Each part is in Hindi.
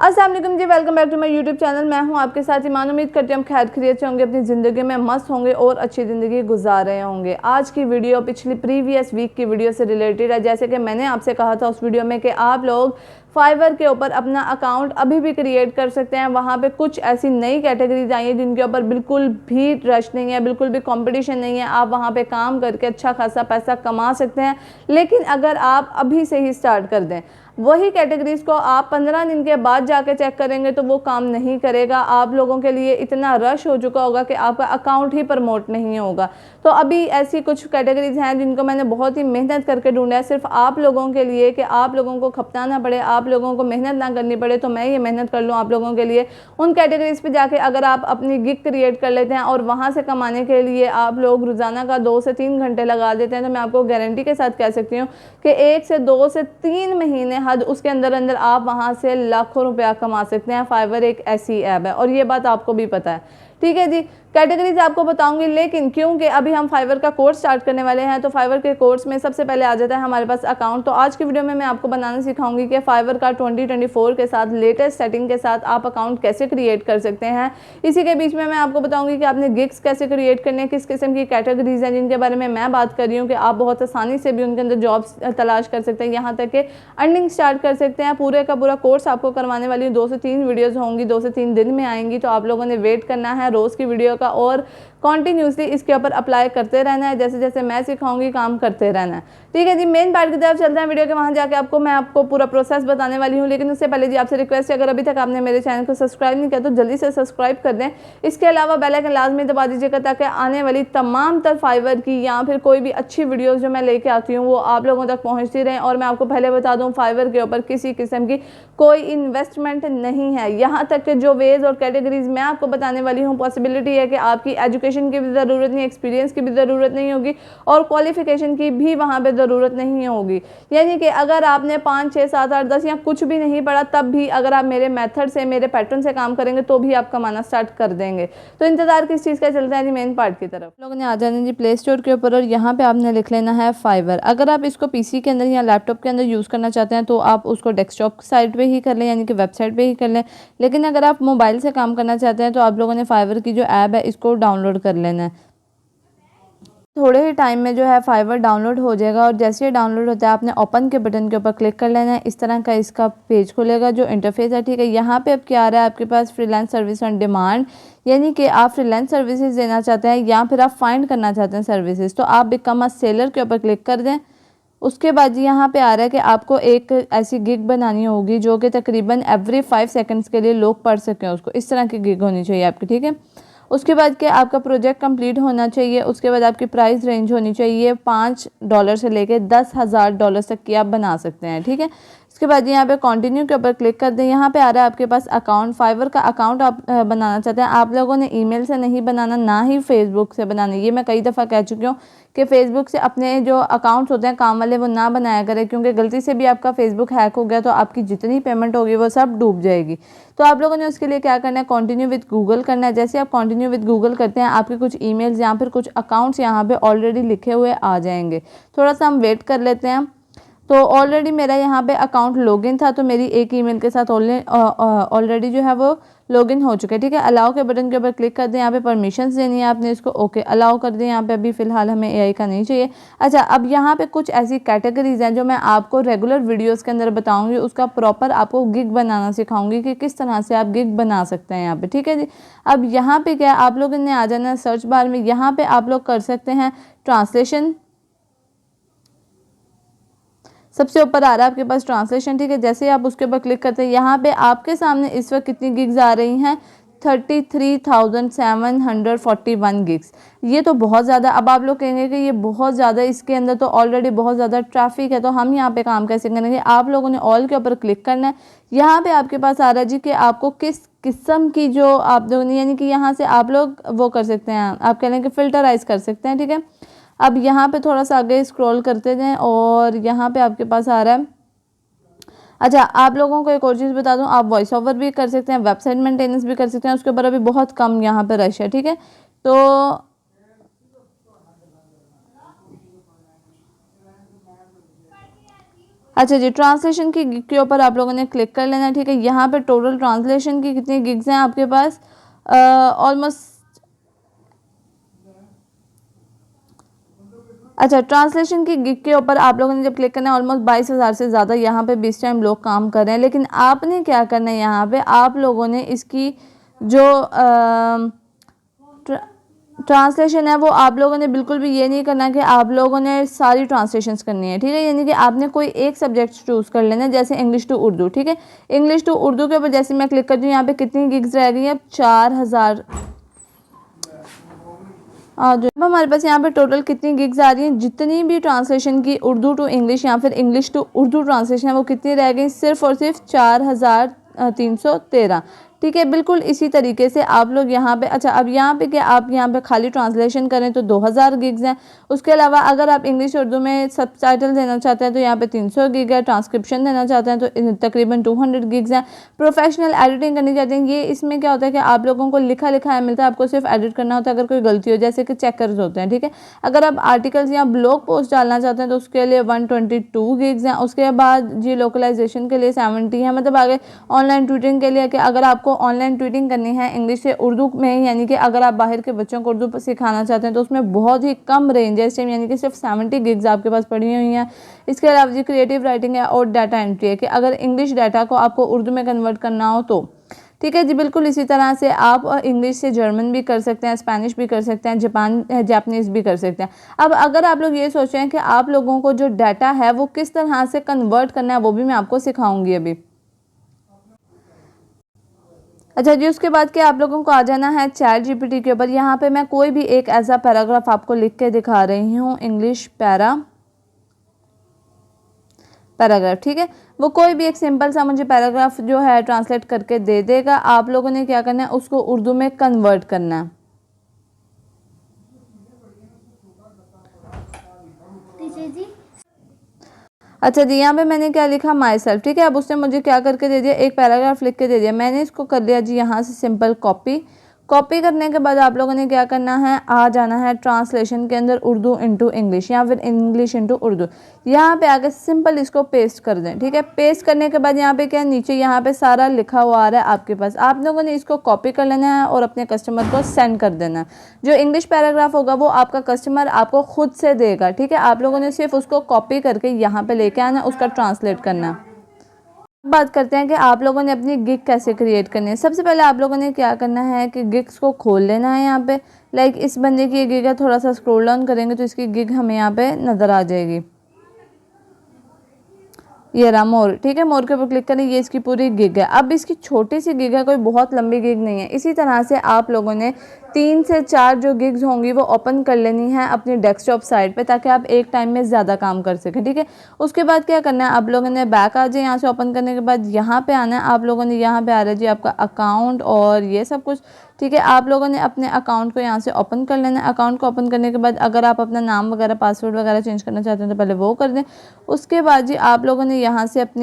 अस्सलाम वालेकुम जी, welcome back to my YouTube channel. मैं हूं आपके साथ ईमान। उम्मीद करती हूँ हम खैर खैरियत से होंगे, अपनी ज़िंदगी में मस्त होंगे और अच्छी ज़िंदगी गुजार रहे होंगे। आज की वीडियो पिछली प्रीवियस वीक की वीडियो से रिलेटेड है। जैसे कि मैंने आपसे कहा था उस वीडियो में कि आप लोग फाइवर के ऊपर अपना अकाउंट अभी भी क्रिएट कर सकते हैं। वहाँ पे कुछ ऐसी नई कैटेगरीज आई हैं जिनके ऊपर बिल्कुल भी रश नहीं है, बिल्कुल भी कंपटीशन नहीं है। आप वहाँ पे काम करके अच्छा खासा पैसा कमा सकते हैं, लेकिन अगर आप अभी से ही स्टार्ट कर दें। वही कैटेगरीज को आप 15 दिन के बाद जाके चेक करेंगे तो वो काम नहीं करेगा। आप लोगों के लिए इतना रश हो चुका होगा कि आपका अकाउंट ही प्रमोट नहीं होगा। तो अभी ऐसी कुछ कैटेगरीज हैं जिनको मैंने बहुत ही मेहनत करके ढूंढा है, सिर्फ आप लोगों के लिए, कि आप लोगों को खपना ना पड़े, आप लोगों को मेहनत ना करनी पड़े। तो मैं ये मेहनत कर लूँ आप लोगों के लिए। उन कैटेगरीज पे जाके अगर आप अपनी गिग क्रिएट कर लेते हैं और वहाँ से कमाने के लिए आप लोग रोज़ाना का 2 से 3 घंटे लगा देते हैं, तो मैं आपको गारंटी के साथ कह सकती हूँ कि 1 से 2 से 3 महीने हद उसके अंदर अंदर आप वहाँ से लाखों रुपया कमा सकते हैं। फाइवर एक ऐसी ऐप है और ये बात आपको भी पता है, ठीक है जी। कैटेगरीज आपको बताऊंगी, लेकिन क्योंकि अभी हम फाइवर का कोर्स स्टार्ट करने वाले हैं तो फाइवर के कोर्स में सबसे पहले आ जाता है हमारे पास अकाउंट। तो आज की वीडियो में मैं आपको बनाना सिखाऊंगी कि फाइवर का 2024 के साथ लेटेस्ट सेटिंग के साथ आप अकाउंट कैसे क्रिएट कर सकते हैं। इसी के बीच में मैं आपको बताऊंगी कि आपने गिग्स कैसे क्रिएट करने हैं, किस किस्म की कैटेगरीज हैं जिनके बारे में मैं बात कर रही हूँ कि आप बहुत आसानी से भी उनके अंदर जॉब्स तलाश कर सकते हैं, यहाँ तक कि अर्निंग स्टार्ट कर सकते हैं। पूरे का पूरा कोर्स आपको करवाने वाली 2 से 3 वीडियोज़ होंगी, 2 से 3 दिन में आएंगी। तो आप लोगों ने वेट करना है रोज़ की वीडियो का और कॉन्टिन्यूसली इसके ऊपर अप्लाई करते रहना है। जैसे जैसे मैं सिखाऊंगी काम करते रहना है, ठीक है जी। मेन पार्ट की तरफ चलते हैं वीडियो के, वहाँ जाके मैं आपको पूरा प्रोसेस बताने वाली हूँ। लेकिन उससे पहले जी आपसे रिक्वेस्ट है, अगर अभी तक आपने मेरे चैनल को सब्सक्राइब नहीं किया तो जल्दी से सब्सक्राइब कर दें। इसके अलावा बेल आइकन लाजमी दबा दीजिएगा ताकि आने वाली तमाम तर फाइवर की या फिर कोई भी अच्छी वीडियोज़ जो मैं लेके आती हूँ वो आप लोगों तक पहुँचती रहें। और मैं आपको पहले बता दूँ, फाइवर के ऊपर किसी किस्म की कोई इन्वेस्टमेंट नहीं है। यहाँ तक कि जो वेज और कैटेगरीज मैं आपको बताने वाली हूँ, पॉसिबिलिटी है कि आपकी एजुकेशन की भी ज़रूरत नहीं, एक्सपीरियंस की भी ज़रूरत नहीं होगी और क्वालिफिकेशन की भी वहाँ पे ज़रूरत नहीं होगी। यानी कि अगर आपने 5, 6, 7, 8, 10 या कुछ भी नहीं पढ़ा, तब भी अगर आप मेरे मेथड से, मेरे पैटर्न से काम करेंगे तो भी आप कमाना स्टार्ट कर देंगे। तो इंतजार किस चीज़ का चलता है जी, मेन पार्ट की तरफ। लोगों ने आ जाना जी प्ले स्टोर के ऊपर और यहाँ पे आपने लिख लेना है फाइवर। अगर आप इसको पीसी के अंदर या लैपटॉप के अंदर यूज़ करना चाहते हैं तो आप उसको डेस्कटॉप साइट पे ही कर लें, यानी कि वेबसाइट पे ही कर लें। लेकिन अगर आप मोबाइल से काम करना चाहते हैं तो आप लोगों ने फाइवर की जो ऐप है इसको डाउनलोड कर लेना है। थोड़े ही टाइम में जो है फाइवर डाउनलोड हो जाएगा और जैसे ही डाउनलोड होता है आपने ओपन के बटन के ऊपर क्लिक कर लेना है। इस तरह का इसका पेज खुलेगा, जो इंटरफेस है, ठीक है। यहाँ पे अब क्या आ रहा है आपके पास, फ्रीलांस सर्विस ऑन डिमांड, यानी कि आप फ्रीलांस सर्विसेज देना चाहते हैं या फिर आप फाइंड करना चाहते हैं सर्विसेज, तो आप बिकम अ सेलर के ऊपर क्लिक कर दें। उसके बाद यहाँ पे आ रहा है कि आपको एक ऐसी गिग बनानी होगी जो कि तकरीबन एवरी 5 सेकंड्स के लिए लोग पढ़ सकें उसको। इस तरह की गिग होनी चाहिए आपकी, ठीक है। उसके बाद के आपका प्रोजेक्ट कंप्लीट होना चाहिए। उसके बाद आपकी प्राइस रेंज होनी चाहिए $5 से लेके $10,000 तक की आप बना सकते हैं, ठीक है। इसके बाद यहाँ पे कंटिन्यू के ऊपर क्लिक कर दें। यहाँ पे आ रहा है आपके पास अकाउंट, फाइवर का अकाउंट आप बनाना चाहते हैं। आप लोगों ने ईमेल से नहीं बनाना, ना ही फेसबुक से बनाना। ये मैं कई दफ़ा कह चुकी हूँ कि फेसबुक से अपने जो अकाउंट्स होते हैं काम वाले वो ना बनाया करें, क्योंकि गलती से भी आपका फेसबुक हैक हो गया तो आपकी जितनी पेमेंट होगी वो सब डूब जाएगी। तो आप लोगों ने उसके लिए क्या करना है, कंटिन्यू विद गूगल करना है। जैसे आप कंटिन्यू विद गूगल करते हैं आपके कुछ ईमेल्स या फिर कुछ अकाउंट्स यहाँ पे ऑलरेडी लिखे हुए आ जाएंगे। थोड़ा सा हम वेट कर लेते हैं। तो ऑलरेडी मेरा यहाँ पे अकाउंट लॉगिन था, तो मेरी एक ईमेल के साथ ऑलरेडी जो है वो लॉगिन हो चुका है, ठीक है। अलाउ के बटन के ऊपर क्लिक कर दें। यहाँ पे परमिशंस देनी है आपने इसको, ओके अलाउ कर दें। यहाँ पे अभी फ़िलहाल हमें एआई का नहीं चाहिए। अच्छा, अब यहाँ पे कुछ ऐसी कैटेगरीज हैं जो मैं आपको रेगुलर वीडियोज़ के अंदर बताऊँगी, उसका प्रॉपर आपको गिग बनाना सिखाऊंगी कि किस तरह से आप गिग बना सकते हैं यहाँ पे, ठीक है जी। अब यहाँ पे क्या आप लोगों ने आ जाना है सर्च बार में, यहाँ पे आप लोग कर सकते हैं ट्रांसलेशन। सबसे ऊपर आ रहा है आपके पास ट्रांसलेशन, ठीक है। जैसे ही आप उसके ऊपर क्लिक करते हैं यहाँ पे आपके सामने इस वक्त कितनी गिग्स आ रही हैं, 33,741 गिग्स। ये तो बहुत ज़्यादा। अब आप लोग कहेंगे कि ये बहुत ज़्यादा, इसके अंदर तो ऑलरेडी बहुत ज़्यादा ट्रैफिक है, तो हम यहाँ पे काम कैसे करेंगे। आप लोगों ने ऑल के ऊपर क्लिक करना है। यहाँ पे आपके पास आ रहा है जी कि आपको किस किस्म की जो आप लोग, यानी कि यहाँ से आप लोग वो कर सकते हैं, आप कह लें कि फ़िल्टराइज कर सकते हैं, ठीक है। अब यहाँ पे थोड़ा सा आगे स्क्रॉल करते जाएं और यहाँ पे आपके पास आ रहा है। अच्छा, आप लोगों को एक और चीज़ बता दूं, आप वॉइस ओवर भी कर सकते हैं, वेबसाइट मेंटेनेंस भी कर सकते हैं। उसके ऊपर अभी बहुत कम यहाँ पे रश है, ठीक है। तो अच्छा जी, ट्रांसलेशन की गिग के ऊपर आप लोगों ने क्लिक कर लेना, ठीक है। यहाँ पे टोटल ट्रांसलेशन की कितनी गिग्स हैं आपके पास? ऑलमोस्ट अच्छा, ट्रांसलेशन की गिग के ऊपर आप लोगों ने जब क्लिक करना है, ऑलमोस्ट 22,000 से ज़्यादा यहाँ पे बीच टाइम लोग काम कर रहे हैं। लेकिन आपने क्या करना है, यहाँ पे आप लोगों ने इसकी जो ट्रांसलेशन है वो आप लोगों ने बिल्कुल भी ये नहीं करना कि आप लोगों ने सारी ट्रांसलेशंस करनी है, ठीक है। यानी कि आपने कोई एक सब्जेक्ट चूज़ कर लेना, जैसे इंग्लिश टू उर्दू, ठीक है। इंग्लिश टू उर्दू के ऊपर जैसे मैं क्लिक करती हूँ, यहाँ पे कितनी गिग्स रह गई हैं? 4,000। जो अब हमारे पास यहाँ पे टोटल कितनी गिग्स आ रही हैं? जितनी भी ट्रांसलेशन की उर्दू टू इंग्लिश या फिर इंग्लिश टू उर्दू ट्रांसलेशन है वो कितनी रह गई? सिर्फ और सिर्फ 4,313, ठीक है। बिल्कुल इसी तरीके से आप लोग यहाँ पे, अच्छा अब यहाँ पे क्या आप यहाँ पे खाली ट्रांसलेशन करें तो 2,000 गिग्स हैं। उसके अलावा अगर आप इंग्लिश उर्दू में सबटाइटल देना चाहते हैं तो यहाँ पे 300 गिग है। ट्रांसक्रिप्शन देना चाहते हैं तो तकरीबन 200 गिग्स हैं। प्रोफेशनल एडिटिंग करनी चाहते हैं, ये इसमें क्या होता है कि आप लोगों को लिखा लिखा है मिलता है, आपको सिर्फ एडिट करना होता है अगर कोई गलती हो, जैसे कि चेकर्स होते हैं, ठीक है। अगर आप आर्टिकल्स या ब्लॉग पोस्ट डालना चाहते हैं तो उसके लिए 122 गिग्स हैं। उसके बाद जी लोकलाइजेशन के लिए 70 है। मतलब आगे ऑनलाइन ट्वीटिंग के लिए कि अगर आपको ऑनलाइन ट्वीटिंग करनी है इंग्लिश से उर्दू में, यानी कि अगर आप बाहर के बच्चों को उर्दू सिखाना चाहते हैं तो उसमें बहुत ही कम रेंज है इस टाइम, यानी कि सिर्फ 70 गिग्स आपके पास पड़ी हुई हैं। इसके अलावा जी क्रिएटिव राइटिंग है और डाटा एंट्री है कि अगर इंग्लिश डाटा को आपको उर्दू में कन्वर्ट करना हो तो, ठीक है जी। बिल्कुल इसी तरह से आप इंग्लिश से जर्मन भी कर सकते हैं, स्पेनिश भी कर सकते हैं, जापानीज़ भी कर सकते हैं। अब अगर आप लोग ये सोच रहे हैं कि आप लोगों को जो डाटा है वो किस तरह से कन्वर्ट करना है, वो भी मैं आपको सिखाऊंगी अभी। अच्छा जी, उसके बाद क्या आप लोगों को आ जाना है चैट जीपीटी के ऊपर। यहाँ पे मैं कोई भी एक ऐसा पैराग्राफ आपको लिख के दिखा रही हूँ, इंग्लिश पैराग्राफ, ठीक है। वो कोई भी एक सिंपल सा मुझे पैराग्राफ जो है ट्रांसलेट करके दे देगा। आप लोगों ने क्या करना है, उसको उर्दू में कन्वर्ट करना है। अच्छा जी, यहाँ पे मैंने क्या लिखा, माई सेल्फ, ठीक है। अब उसने मुझे क्या करके दे दिया, एक पैराग्राफ लिख के दे दिया। मैंने इसको कर लिया जी यहाँ से सिंपल कॉपी करने के बाद आप लोगों ने क्या करना है, आ जाना है ट्रांसलेशन के अंदर, उर्दू इनटू इंग्लिश या फिर इंग्लिश इनटू उर्दू। यहाँ पे आके सिंपल इसको पेस्ट कर दें, ठीक है। पेस्ट करने के बाद यहाँ पे क्या, नीचे यहाँ पे सारा लिखा हुआ आ रहा है आपके पास। आप लोगों ने इसको कॉपी कर लेना है और अपने कस्टमर को सेंड कर देना है। जो इंग्लिश पैराग्राफ होगा वो आपका कस्टमर आपको खुद से देगा, ठीक है। आप लोगों ने सिर्फ उसको कॉपी करके यहाँ पे लेके आना, उसका ट्रांसलेट करना। बात करते हैं कि आप लोगों ने अपनी गिग कैसे क्रिएट करनी है। सबसे पहले आप लोगों ने क्या करना है कि गिग्स को खोल लेना है। यहाँ पे लाइक इस बंदे की गिग है, थोड़ा सा स्क्रॉल डाउन करेंगे तो इसकी गिग हमें यहाँ पे नज़र आ जाएगी। ये रहा मोर, ठीक है। मोर के ऊपर क्लिक करें, ये इसकी पूरी गिग है। अब इसकी छोटी सी गिग है, कोई बहुत लंबी गिग नहीं है। इसी तरह से आप लोगों ने 3 से 4 जो गिग्स होंगी वो ओपन कर लेनी है अपनी डेस्कटॉप साइड पे, ताकि आप एक टाइम में ज़्यादा काम कर सकें, ठीक है। उसके बाद क्या करना है, आप लोगों ने बैक आ जाए। यहाँ से ओपन करने के बाद यहाँ पे आना है। आप लोगों ने यहाँ पे आ रहा है जी आपका अकाउंट और ये सब कुछ, ठीक है। आप लोगों ने अपने अकाउंट को यहाँ से ओपन कर लेना है। अकाउंट को ओपन करने के बाद अगर आप अपना नाम वगैरह पासवर्ड वगैरह चेंज करना चाहते हैं तो पहले वो कर दें। उसके बाद जी आप लोगों ने यहाँ से आप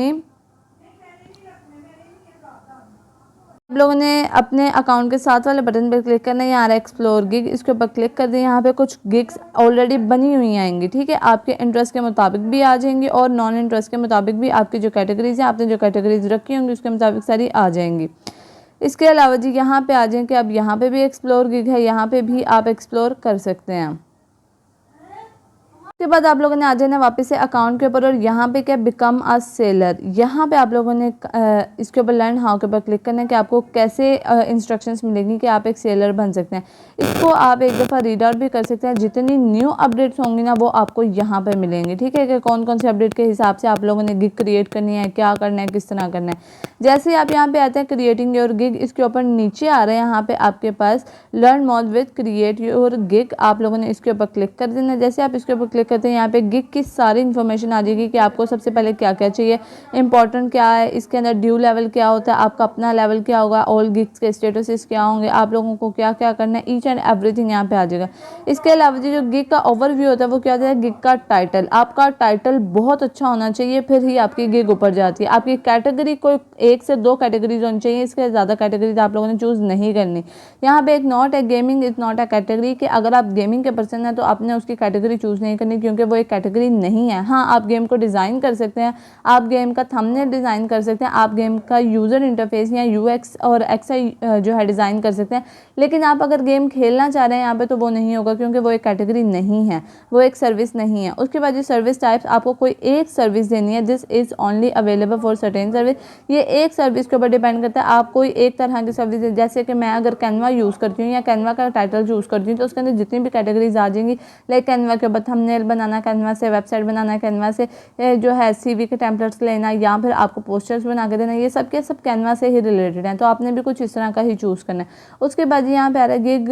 लोगों ने अपने अकाउंट के साथ वाले बटन पर क्लिक करना है। यहाँ आ रहा है एक्सप्लोर गिग, इसके ऊपर क्लिक कर दें। यहाँ पे कुछ गिग्स ऑलरेडी बनी हुई आएंगी, ठीक है। आपके इंटरेस्ट के मुताबिक भी आ जाएंगी और नॉन इंटरेस्ट के मुताबिक भी, आपकी जो कैटेगरीज हैं, आपने जो कैटेगरीज रखी होंगी उसके मुताबिक सारी आ जाएंगी। इसके अलावा जी यहाँ पे आ जाएं कि अब यहाँ पे भी एक्सप्लोर गिग है, यहाँ पे भी आप एक्सप्लोर कर सकते हैं। उसके बाद आप लोगों ने आ जाना वापस से अकाउंट के ऊपर और यहाँ पे क्या, बिकम अ सेलर। यहाँ पे आप लोगों ने इसके ऊपर लर्न हाउ के ऊपर क्लिक करना है कि आपको कैसे इंस्ट्रक्शंस मिलेंगी कि आप एक सेलर बन सकते हैं। इसको आप एक दफ़ा रीड आउट भी कर सकते हैं। जितनी न्यू अपडेट्स होंगी ना वो आपको यहाँ पर मिलेंगी, ठीक है। कि कौन कौन से अपडेट के हिसाब से आप लोगों ने गिग क्रिएट करनी है, क्या करना है, किस तरह करना है। जैसे आप यहाँ पे आते हैं क्रिएटिंग योर गिग, इसके ऊपर नीचे आ रहे हैं यहाँ पे आपके पास learn more with create your gig. आप लोगों ने इसके ऊपर क्लिक कर देना। जैसे आप इसके ऊपर क्लिक करते हैं यहाँ पे गिग की सारी इन्फॉर्मेशन आ जाएगी कि आपको सबसे पहले क्या क्या चाहिए, इंपॉर्टेंट क्या है, इसके अंदर ड्यू लेवल क्या होता है, आपका अपना लेवल क्या होगा, ऑल गिग्स के स्टेटसेस क्या होंगे, आप लोगों को क्या क्या करना है, ईच एंड एवरीथिंग यहाँ पे आ जाएगा। इसके अलावा जो गिग का ओवरव्यू होता है वो क्या होता है, गिग का टाइटल। आपका टाइटल बहुत अच्छा होना चाहिए, फिर ही आपकी गिग ऊपर जाती है। आपकी कैटेगरी कोई 1 से 2 कैटेगरीज होनी चाहिए, इसके ज़्यादा कैटेगरीज आप लोगों ने चूज़ नहीं करनी। यहाँ पे एक नॉट है, gaming is not a category, कि अगर आप गेमिंग के पर्सन हैं तो आपने उसकी कैटेगरी चूज़ नहीं करनी। हैं क्योंकि वो एक कैटेगरी नहीं है। हाँ, आप गेम को डिज़ाइन कर सकते हैं, आप गेम का थंबनेल डिज़ाइन कर सकते हैं, आप गेम का यूज़र इंटरफेस या यूएक्स और एक्सआई जो है डिज़ाइन कर सकते हैं, लेकिन आप अगर गेम खेलना चाह रहे हैं यहाँ पे तो वो नहीं होगा क्योंकि वो एक कैटेगरी नहीं है, वो एक सर्विस नहीं है। उसके बाद जो सर्विस टाइप्स, आपको कोई एक सर्विस देनी है, this is only available for certain service. ये एक सर्विस के ऊपर डिपेंड करता है, आप कोई एक तरह की सर्विस दे। जैसे कि मैं अगर कैनवा यूज़ करती हूँ या कैनवा का टाइटल यूज़ करती हूँ तो उसके अंदर जितनी भी कैटेगरीज आ जाएंगी, लाइक कैनवा के ऊपर थंबनेल बनाना, कैनवा से वेबसाइट बनाना, कैनवा से जो है सीवी के टेम्पलेट्स लेना या फिर आपको पोस्टर्स बना के देना, ये सब के सब कैनवा से ही रिलेटेड हैं। तो आपने भी कुछ इस तरह का ही चूज़ करना है। उसके बाद यहाँ पे आ रहा है गिग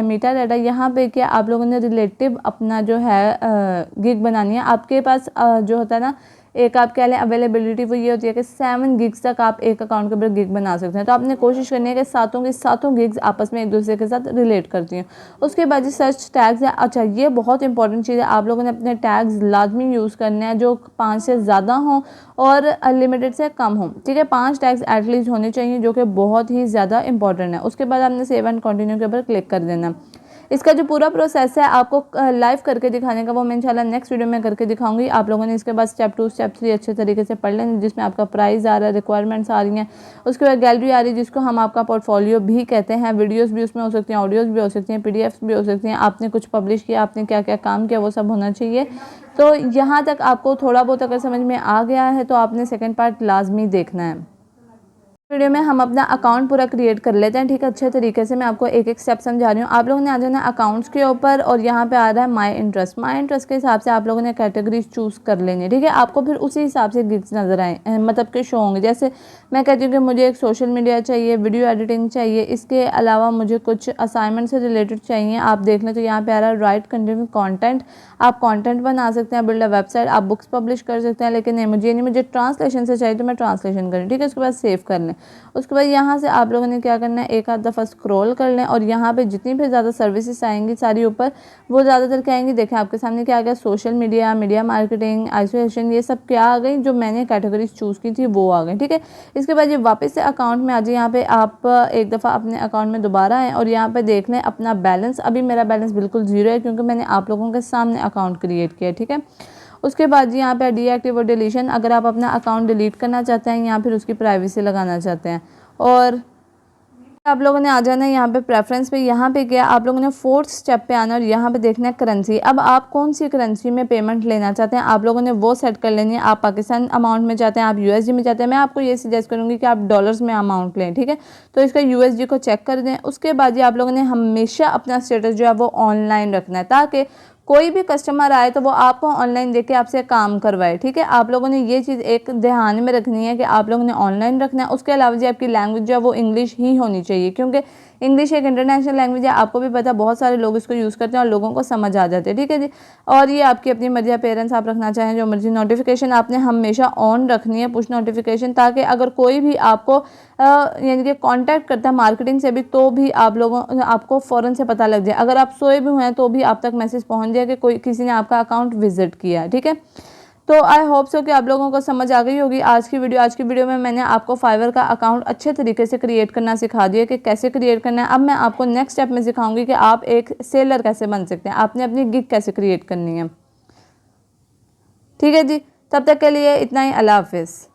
मीटा डाटा। यहाँ पे क्या आप लोगों ने रिलेटिव अपना जो है गिग बनानी है। आपके पास जो होता है ना, एक आप कह लें अवेलेबिलिटी, वो ये होती है कि 7 गिग्स तक आप एक अकाउंट के ऊपर गिग बना सकते हैं। तो आपने कोशिश करनी है कि सातों की सातों गिग्स आपस में एक दूसरे के साथ रिलेट करती हैं। उसके बाद सर्च टैग्स है। अच्छा, ये बहुत इंपॉर्टेंट चीज़ है, आप लोगों ने अपने टैग्स लाजमी यूज़ करने हैं जो 5 से ज़्यादा हों और अनलिमिटेड से कम हों। ठीक है, 5 टैग्स एटलीस्ट होने चाहिए जो कि बहुत ही ज़्यादा इंपॉर्टेंट है। उसके बाद आपने सेव एंड कंटिन्यू के ऊपर क्लिक कर देना। इसका जो पूरा प्रोसेस है आपको लाइव करके दिखाने का, वो मैं इंशाल्लाह नेक्स्ट वीडियो में करके दिखाऊंगी। आप लोगों ने इसके बाद स्टेप 2 स्टेप 3 अच्छे तरीके से पढ़ लें, जिसमें आपका प्राइस आ रहा है, रिक्वायरमेंट्स आ रही हैं, उसके बाद गैलरी आ रही है जिसको हम आपका पोर्टफोलियो भी कहते हैं। वीडियोस भी उसमें हो सकती हैं, ऑडियोज़ भी हो सकती हैं, पीडीएफ्स भी हो सकती हैं, आपने कुछ पब्लिश किया, आपने क्या क्या काम किया, वो सब होना चाहिए। तो यहाँ तक आपको थोड़ा बहुत अगर समझ में आ गया है तो आपने सेकेंड पार्ट लाजमी देखना है। वीडियो में हम अपना अकाउंट पूरा क्रिएट कर लेते हैं। ठीक है, अच्छे तरीके से मैं आपको एक एक स्टेप समझा रही हूँ। आप लोगों ने आ जाना अकाउंट्स के ऊपर और यहाँ पे आ रहा है माय इंटरेस्ट। माय इंटरेस्ट के हिसाब से आप लोगों ने कैटेगरीज चूज़ कर लेंगे। ठीक है, आपको फिर उसी हिसाब से गिग्स नज़र आए, मतलब कि शो होंगे। जैसे मैं कहती हूँ कि मुझे एक सोशल मीडिया चाहिए, वीडियो एडिटिंग चाहिए, इसके अलावा मुझे कुछ असाइनमेंट से रिलेटेड चाहिए। आप देख लें तो यहाँ पे आ रहा है राइट कंटिन्यू कॉन्टेंट। आप कॉन्टेंट बना सकते हैं, बिल्ड अ वेबसाइट, आप बुक्स पब्लिश कर सकते हैं, लेकिन नहीं मुझे ट्रांसलेशन से चाहिए तो मैं ट्रांसलेशन करूँ। ठीक है, उसके बाद सेव कर लें। उसके बाद यहाँ से आप लोगों ने क्या करना है, एक आध दफ़ा स्क्रॉल कर लें और यहाँ पे जितनी भी ज़्यादा सर्विसेज आएंगी सारी ऊपर, वो ज़्यादातर क्या आएंगी, देखें आपके सामने क्या आ गया, social media, media marketing, isolation, ये सब क्या आ गई, जो मैंने कैटेगरीज चूज़ की थी वो आ गई। ठीक है, इसके बाद ये वापस से अकाउंट में आ जाए। यहाँ पे आप एक दफ़ा अपने अकाउंट में दोबारा आएँ और यहाँ पर देख लें अपना बैलेंस। अभी मेरा बैलेंस बिल्कुल ज़ीरो है क्योंकि मैंने आप लोगों के सामने अकाउंट क्रिएट किया। ठीक है, उसके बाद यहाँ पे डीएक्टिव और डिलीशन, अगर आप अपना अकाउंट डिलीट करना चाहते हैं या फिर उसकी प्राइवेसी लगाना चाहते हैं। और आप लोगों ने आ जाना है यहाँ पे प्रेफरेंस पे। यहाँ पे क्या आप लोगों ने 4th स्टेप पे आना और यहाँ पे देखना है करेंसी। अब आप कौन सी करेंसी में पेमेंट लेना चाहते हैं, आप लोगों ने वो सेट कर लेनी है। आप पाकिस्तान अमाउंट में चाहते हैं, आप यूएसडी में चाहते हैं, मैं आपको ये सजेस्ट करूँगी कि आप डॉलर्स में अमाउंट लें। ठीक है, तो इसका यूएसडी को चेक कर दें। उसके बाद ये आप लोगों ने हमेशा अपना स्टेटस जो है वो ऑनलाइन रखना है, ताकि कोई भी कस्टमर आए तो वो आपको ऑनलाइन देख के आपसे काम करवाए। ठीक है, आप लोगों ने ये चीज़ एक ध्यान में रखनी है कि आप लोगों ने ऑनलाइन रखना है। उसके अलावा जी आपकी लैंग्वेज जो है वो इंग्लिश ही होनी चाहिए, क्योंकि इंग्लिश एक इंटरनेशनल लैंग्वेज है, आपको भी पता, बहुत सारे लोग इसको यूज़ करते हैं और लोगों को समझ आ जाते हैं। ठीक है जी, और ये आपकी अपनी मर्जी है, पेरेंट्स आप रखना चाहें जो मर्जी। नोटिफिकेशन आपने हमेशा ऑन रखनी है, पुश नोटिफिकेशन, ताकि अगर कोई भी आपको यानी कि कांटेक्ट करता है मार्केटिंग से भी, तो भी आपको फ़ौरन से पता लग जाए। अगर आप सोए भी हुए हैं तो भी आप तक मैसेज पहुंच जाए कि किसी ने आपका अकाउंट विजिट किया है। ठीक है, तो आई होप सो कि आप लोगों को समझ आ गई होगी आज की वीडियो में मैंने आपको फाइवर का अकाउंट अच्छे तरीके से क्रिएट करना सिखा दिया कि कैसे क्रिएट करना है। अब मैं आपको नेक्स्ट स्टेप में सिखाऊंगी कि आप एक सेलर कैसे बन सकते हैं, आपने अपनी गिग कैसे क्रिएट करनी है। ठीक है जी, तब तक के लिए इतना ही, अल्लाह हाफिज़।